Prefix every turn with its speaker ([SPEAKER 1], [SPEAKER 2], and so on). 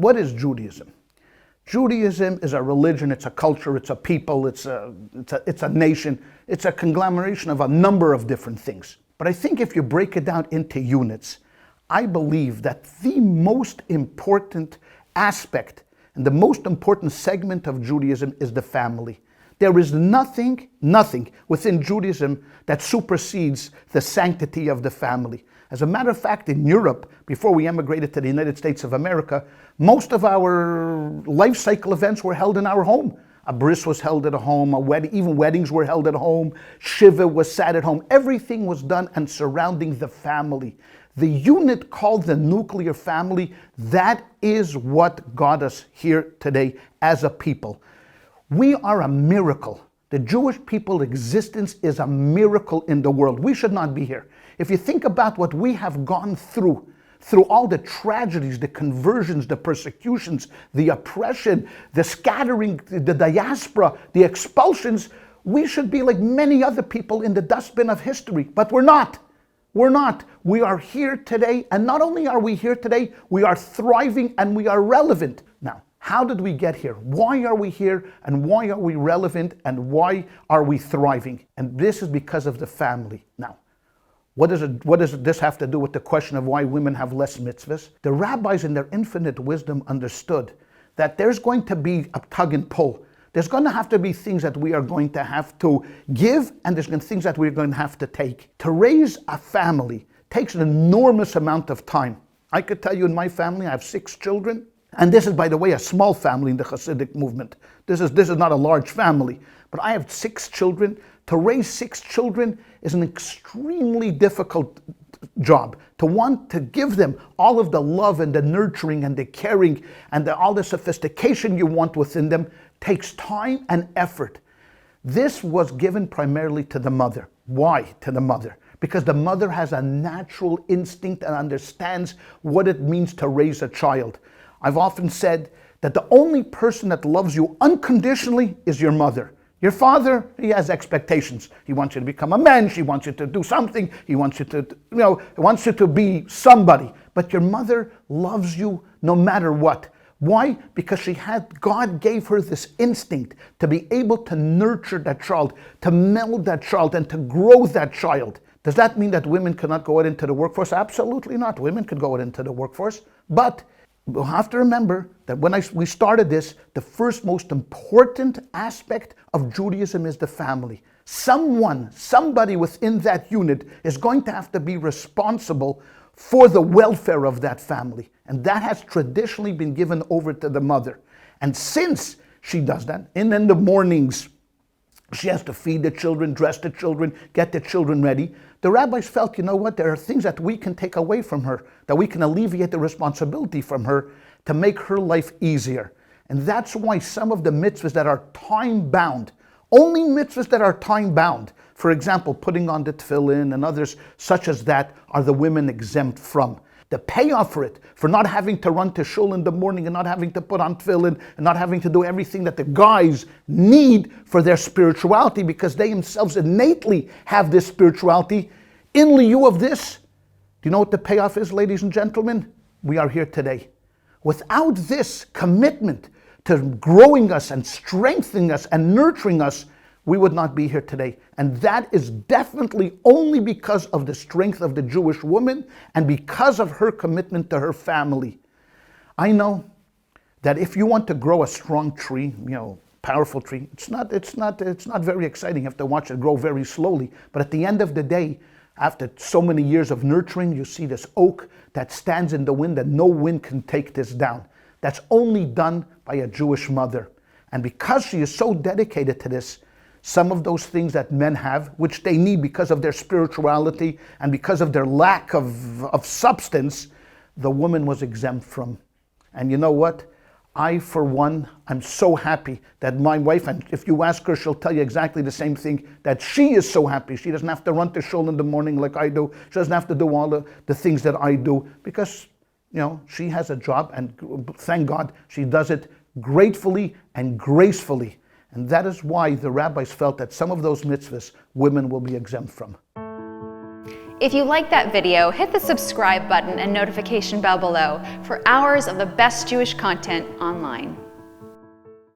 [SPEAKER 1] What is Judaism? Judaism is a religion, it's a culture, it's a people, it's a nation. It's a conglomeration of a number of different things. But I think if you break it down into units, I believe that the most important aspect and the most important segment of Judaism is the family. There is nothing within Judaism that supersedes the sanctity of the family. As a matter of fact, in Europe, before we emigrated to the United States of America, most of our life cycle events were held in our home. A bris was held at home, even weddings were held at home, shiva was sat at home. Everything was done and surrounding the family. The unit called the nuclear family, that is what got us here today as a people. We are a miracle. The Jewish people's existence is a miracle in the world. We should not be here. If you think about what we have gone through all the tragedies, the conversions, the persecutions, the oppression, the scattering, the diaspora, the expulsions, we should be like many other people in the dustbin of history, but we're not. We're not. We are here today, and not only are we here today, we are thriving and we are relevant. Now, how did we get here? Why are we here, and why are we relevant, and why are we thriving? And this is because of the family. Now, what does this have to do with the question of why women have less mitzvahs? The rabbis in their infinite wisdom understood that there's going to be a tug and pull. There's going to have to be things that we are going to have to give, and there's things that we're going to have to take. To raise a family takes an enormous amount of time. I could tell you in my family, I have 6 children, and this is, by the way, a small family in the Hasidic movement. This is not a large family, but I have 6 children. To raise 6 children is an extremely difficult job. To want to give them all of the love and the nurturing and the caring and all the sophistication you want within them takes time and effort. This was given primarily to the mother. Why to the mother? Because the mother has a natural instinct and understands what it means to raise a child. I've often said that the only person that loves you unconditionally is your mother. Your father, he has expectations. He wants you to become a man. He wants you to do something. He wants you to, wants you to be somebody. But your mother loves you no matter what. Why? Because God gave her this instinct to be able to nurture that child, to meld that child, and to grow that child. Does that mean that women cannot go out into the workforce? Absolutely not. Women could go out into the workforce. But we'll have to remember that when we started this, the first most important aspect of Judaism is the family. Somebody within that unit is going to have to be responsible for the welfare of that family. And that has traditionally been given over to the mother. And since she does that, and in the mornings, she has to feed the children, dress the children, get the children ready. The rabbis felt, you know what, there are things that we can take away from her, that we can alleviate the responsibility from her to make her life easier. And that's why some of the mitzvahs that are time-bound, only mitzvahs that are time-bound, for example, putting on the tefillin and others such as that, are the women exempt from. The payoff for it, for not having to run to shul in the morning and not having to put on tefillin and not having to do everything that the guys need for their spirituality because they themselves innately have this spirituality. In lieu of this, do you know what the payoff is, ladies and gentlemen? We are here today. Without this commitment to growing us and strengthening us and nurturing us, we would not be here today. And that is definitely only because of the strength of the Jewish woman and because of her commitment to her family. I know that if you want to grow a strong tree, powerful tree, it's not very exciting. You have to watch it grow very slowly. But at the end of the day, after so many years of nurturing, you see this oak that stands in the wind and no wind can take this down. That's only done by a Jewish mother. And because she is so dedicated to this, some of those things that men have, which they need because of their spirituality and because of their lack of substance, the woman was exempt from. And you know what? I, for one, I'm so happy that my wife, and if you ask her, she'll tell you exactly the same thing, that she is so happy. She doesn't have to run to shul in the morning like I do. She doesn't have to do all the things that I do because, she has a job, and thank God she does it gratefully and gracefully. And that is why the rabbis felt that some of those mitzvahs women will be exempt from.
[SPEAKER 2] If you like that video, hit the subscribe button and notification bell below for hours of the best Jewish content online.